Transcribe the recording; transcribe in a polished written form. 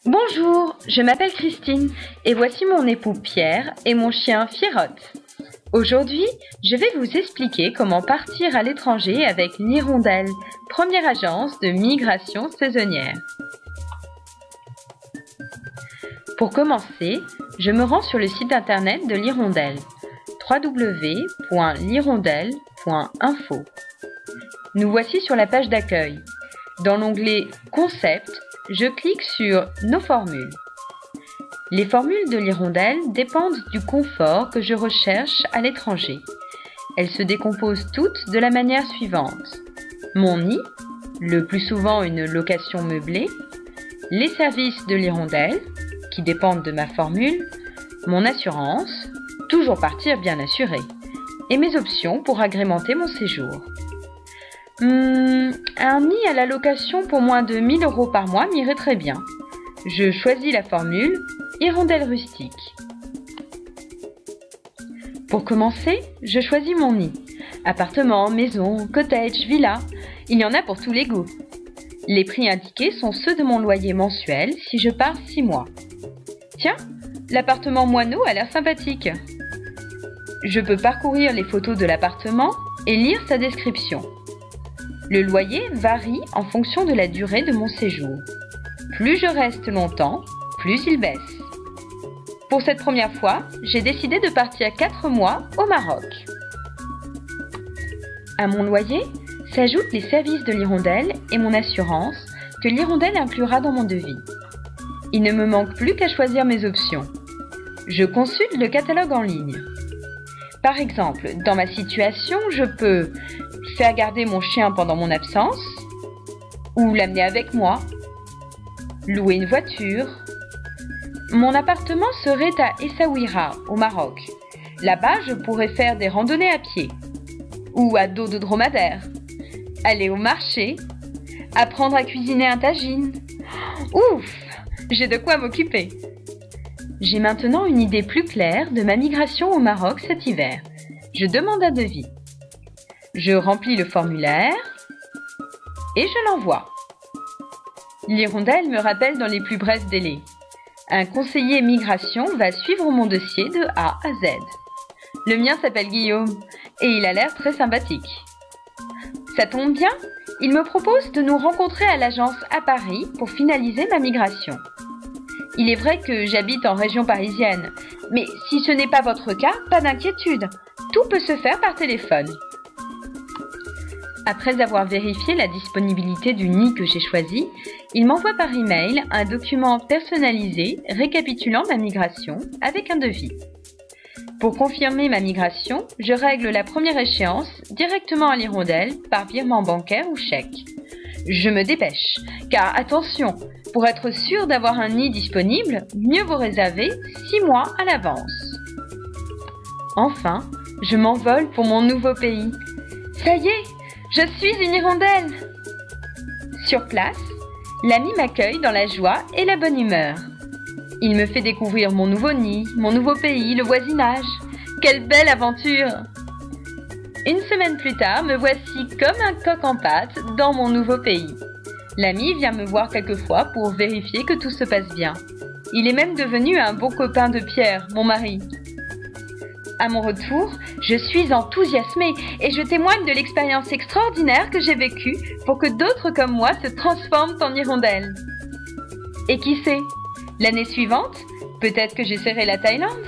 Bonjour, je m'appelle Christine et voici mon époux Pierre et mon chien Fierotte. Aujourd'hui, je vais vous expliquer comment partir à l'étranger avec l'Hirondelle, première agence de migration saisonnière. Pour commencer, je me rends sur le site internet de l'Hirondelle, www.lhirondelle.info. Nous voici sur la page d'accueil. Dans l'onglet Concept, je clique sur Nos formules. Les formules de l'Hirondelle dépendent du confort que je recherche à l'étranger. Elles se décomposent toutes de la manière suivante. Mon nid, le plus souvent une location meublée, les services de l'Hirondelle, qui dépendent de ma formule, mon assurance, toujours partir bien assuré, et mes options pour agrémenter mon séjour. Un nid à la location pour moins de 1 000 € par mois m'irait très bien. Je choisis la formule Hirondelle rustique. Pour commencer, je choisis mon nid. Appartement, maison, cottage, villa, il y en a pour tous les goûts. Les prix indiqués sont ceux de mon loyer mensuel si je pars 6 mois. Tiens, l'appartement moineau a l'air sympathique. Je peux parcourir les photos de l'appartement et lire sa description. Le loyer varie en fonction de la durée de mon séjour. Plus je reste longtemps, plus il baisse. Pour cette première fois, j'ai décidé de partir 4 mois au Maroc. À mon loyer s'ajoutent les services de l'Hirondelle et mon assurance que l'Hirondelle inclura dans mon devis. Il ne me manque plus qu'à choisir mes options. Je consulte le catalogue en ligne. Par exemple, dans ma situation, je peux faire garder mon chien pendant mon absence ou l'amener avec moi, louer une voiture. Mon appartement serait à Essaouira, au Maroc. Là-bas, je pourrais faire des randonnées à pied ou à dos de dromadaire, aller au marché, apprendre à cuisiner un tagine. Ouf, j'ai de quoi m'occuper. J'ai maintenant une idée plus claire de ma migration au Maroc cet hiver. Je demande un devis. Je remplis le formulaire et je l'envoie. L'Hirondelle me rappelle dans les plus brefs délais. Un conseiller migration va suivre mon dossier de A à Z. Le mien s'appelle Guillaume et il a l'air très sympathique. Ça tombe bien, il me propose de nous rencontrer à l'agence à Paris pour finaliser ma migration. Il est vrai que j'habite en région parisienne, mais si ce n'est pas votre cas, pas d'inquiétude. Tout peut se faire par téléphone. Après avoir vérifié la disponibilité du nid que j'ai choisi, il m'envoie par email un document personnalisé récapitulant ma migration avec un devis. Pour confirmer ma migration, je règle la première échéance directement à l'Hirondelle par virement bancaire ou chèque. Je me dépêche, car attention, pour être sûr d'avoir un nid disponible, mieux vaut réserver 6 mois à l'avance. Enfin, je m'envole pour mon nouveau pays. Ça y est, je suis une hirondelle! Sur place, l'ami m'accueille dans la joie et la bonne humeur. Il me fait découvrir mon nouveau nid, mon nouveau pays, le voisinage. Quelle belle aventure! Une semaine plus tard, me voici comme un coq en pâte dans mon nouveau pays. L'ami vient me voir quelquefois pour vérifier que tout se passe bien. Il est même devenu un bon copain de Pierre, mon mari. À mon retour, je suis enthousiasmée et je témoigne de l'expérience extraordinaire que j'ai vécue pour que d'autres comme moi se transforment en hirondelles. Et qui sait, l'année suivante, peut-être que j'essaierai la Thaïlande.